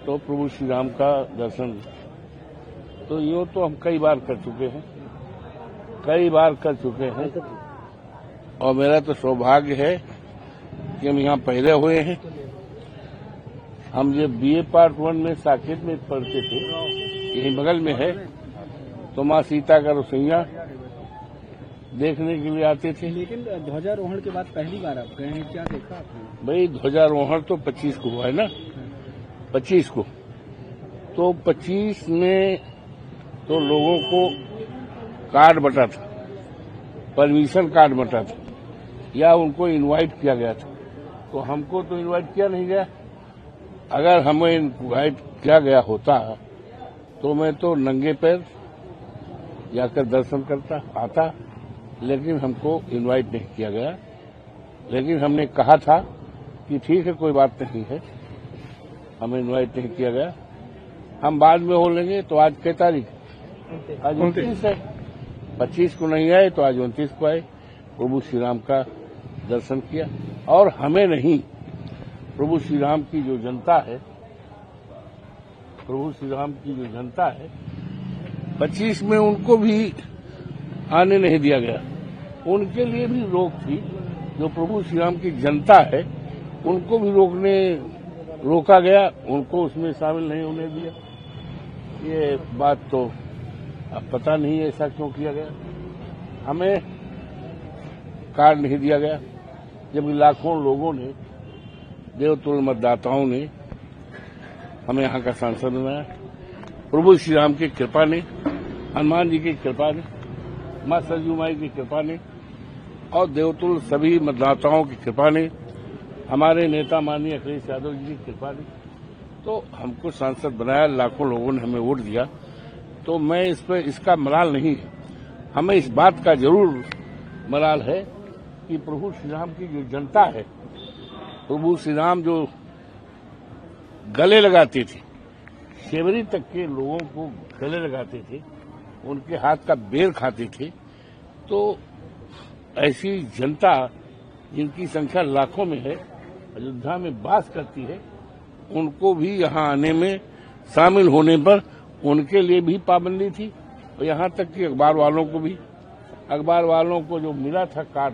तो प्रभु श्री राम का दर्शन तो यूँ तो हम कई बार कर चुके हैं, और मेरा तो सौभाग्य है कि हम यहाँ पहले हुए हैं। हम जब BA पार्ट 1 में साकेत में पढ़ते थे, यही बगल में है, तो माँ सीता का रसोइया देखने के लिए आते थे। लेकिन ध्वजारोहण के बाद पहली बार आप गए हैं, क्या देखा आपने? भाई ध्वजारोहण तो 25 को हुआ है ना, 25 को, तो 25 में तो लोगों को कार्ड बटा था, परमिशन कार्ड बटा था, या उनको इनवाइट किया गया था। तो हमको तो इनवाइट किया नहीं गया। अगर हमें इनवाइट किया गया होता तो मैं तो नंगे पैर जाकर दर्शन करता आता, लेकिन हमको इनवाइट नहीं किया गया। लेकिन हमने कहा था कि ठीक है, कोई बात नहीं है, हमें इनवाइट नहीं किया गया, हम बाद में हो लेंगे। तो आज क्या तारीख? आज 29 है। 25 को नहीं आए तो आज 29 को आए, प्रभु श्री राम का दर्शन किया। और हमें नहीं, प्रभु श्री राम की जो जनता है, 25 में उनको भी आने नहीं दिया गया। उनके लिए भी रोक थी, जो प्रभु श्री राम की जनता है उनको भी रोका गया, उनको उसमें शामिल नहीं होने दिया। ये बात तो अब पता नहीं ऐसा क्यों किया गया। हमें कार्ड नहीं दिया गया, जबकि लाखों लोगों ने, देवतुल्य मतदाताओं ने हमें यहाँ का सांसद बनाया। प्रभु श्री राम की कृपा ने, हनुमान जी की कृपा ने, माँ सरयू माई की कृपा ने और देवतुल्य सभी मतदाताओं की कृपा ने, हमारे नेता माननीय अखिलेश यादव जी की कृपा ने तो हमको सांसद बनाया। लाखों लोगों ने हमें वोट दिया। तो मैं इस पर इसका मलाल नहीं है, हमें इस बात का जरूर मलाल है कि प्रभु श्री राम की जो जनता है, प्रभु श्री राम जो गले लगाते थे, शेवरी तक के लोगों को गले लगाते थे, उनके हाथ का बेर खाते थे। तो ऐसी जनता जिनकी संख्या लाखों में है, अयोध्या में वास करती है, उनको भी यहाँ आने में, शामिल होने पर उनके लिए भी पाबंदी थी। और यहाँ तक कि अखबार वालों को जो मिला था कार्ड,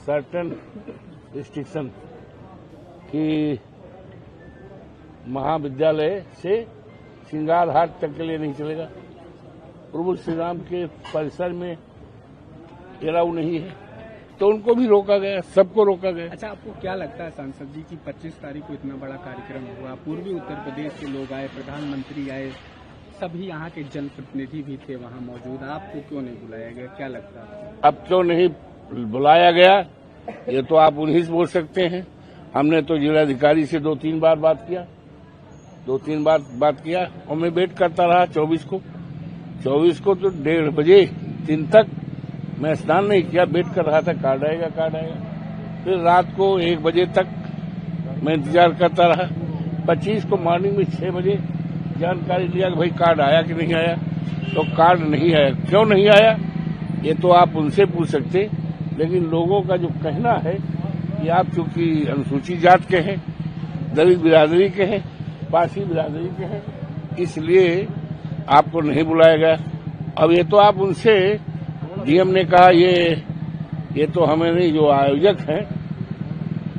सर्टेन रिस्ट्रिक्शन कि महाविद्यालय से श्रृंगार हाट तक के लिए नहीं चलेगा, प्रभु श्री राम के परिसर में एलाउ नहीं है, तो उनको भी रोका गया, सबको रोका गया। अच्छा, आपको क्या लगता है सांसद जी की 25 तारीख को इतना बड़ा कार्यक्रम हुआ, पूर्वी उत्तर प्रदेश के लोग आए, प्रधानमंत्री आए, सभी यहाँ के जनप्रतिनिधि भी थे वहाँ मौजूद, आपको क्यों नहीं बुलाया गया? क्या लगता है अब क्यों नहीं बुलाया गया? ये तो आप उन्हीं से बोल सकते हैं। हमने तो जिलाधिकारी से 2-3 बार बात किया और मैं वेट करता रहा 24 को तो 1:30 बजे 3 तक मैं स्नान नहीं किया, वेट कर रहा था, कार्ड आएगा। फिर रात को 1 बजे तक मैं इंतजार करता रहा। 25 को मॉर्निंग में 6 बजे जानकारी लिया कि भाई कार्ड आया कि नहीं आया, तो कार्ड नहीं आया। क्यों नहीं आया ये तो आप उनसे पूछ सकते, लेकिन लोगों का जो कहना है कि आप चूंकि अनुसूचित जात के हैं, दलित बिरादरी के हैं, पारसी बिरादरी के हैं, इसलिए आपको नहीं बुलाया गया। अब ये तो आप उनसे, डीएम ने कहा ये तो हमें नहीं, जो आयोजक हैं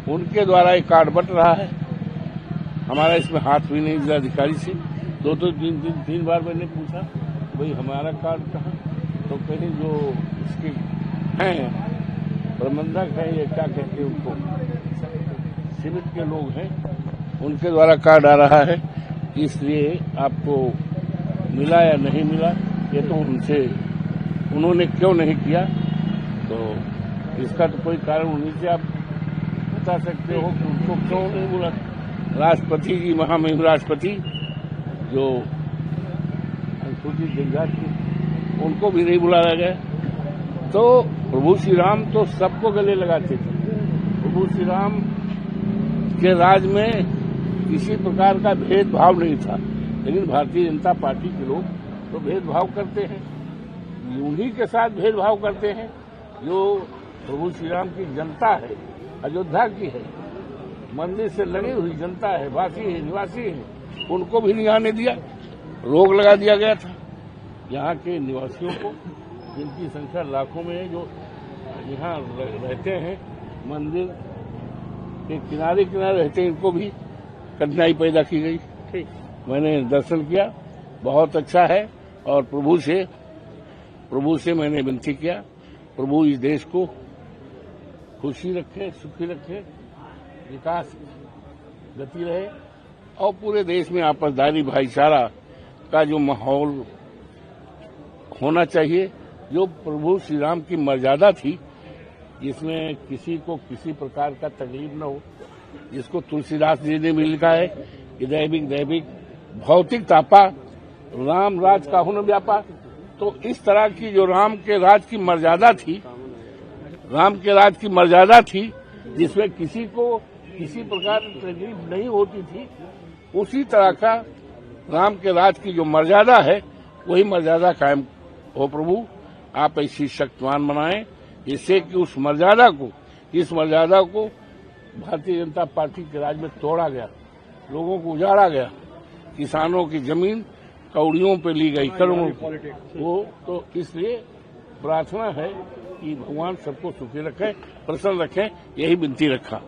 उनके द्वारा ये कार्ड बंट रहा है, हमारा इसमें हाथ भी नहीं। जिलाधिकारी से 2-3 बार मैंने पूछा भाई हमारा कार्ड कहाँ, तो कहीं जो इसके हैं प्रबंधक हैं, ये क्या कहते हैं उनको, सिविल के लोग हैं, उनके द्वारा कार्ड आ रहा है, इसलिए आपको मिला या नहीं मिला ये तो उन्होंने क्यों नहीं किया, तो इसका तो कोई कारण उन्हीं से आप बता सकते हो कि उनको क्यों नहीं बोला। राष्ट्रपति जी, महामहिम राष्ट्रपति जो अनुसूचित जनजाति, उनको भी नहीं बुलाया गया। तो प्रभु श्री राम तो सबको गले लगाते थे। प्रभु श्री राम के राज में किसी प्रकार का भेदभाव नहीं था, लेकिन भारतीय जनता पार्टी के लोग तो भेदभाव करते हैं, उन्हीं के साथ भेदभाव करते हैं जो प्रभु श्री राम की जनता है, अयोध्या की है, मंदिर से लगी हुई जनता है, वासी है, निवासी है, उनको भी नहीं आने दिया, रोक लगा दिया गया था। यहाँ के निवासियों को, जिनकी संख्या लाखों में है, जो यहाँ रहते हैं, मंदिर के किनारे किनारे रहते हैं, इनको भी कठिनाई पैदा की गई। ठीक, मैंने दर्शन किया, बहुत अच्छा है। और प्रभु से मैंने विनती किया, प्रभु इस देश को खुशी रखे, सुखी रखे, विकास गति रहे और पूरे देश में आपसदारी भाईचारा का जो माहौल होना चाहिए, जो प्रभु श्री राम की मर्यादा थी, जिसमें किसी को किसी प्रकार का तकलीफ न हो, जिसको तुलसीदास जी ने भी लिखा है कि दैविक भौतिक तापा राम राज काहू न व्यापा। तो इस तरह की जो राम के राज की मर्यादा थी, जिसमें किसी को किसी प्रकार की तकलीफ नहीं होती थी, उसी तरह का राम के राज की जो मर्यादा है, वही मर्यादा कायम हो। प्रभु आप ऐसी शक्तिमान बनाएं, जिससे कि इस मर्यादा को भारतीय जनता पार्टी के राज में तोड़ा गया, लोगों को उजाड़ा गया, किसानों की जमीन कौड़ियों पे ली गई, करोड़ों वो। तो इसलिए प्रार्थना है कि भगवान सबको सुखी रखें, प्रसन्न रखें, यही विनती रखा।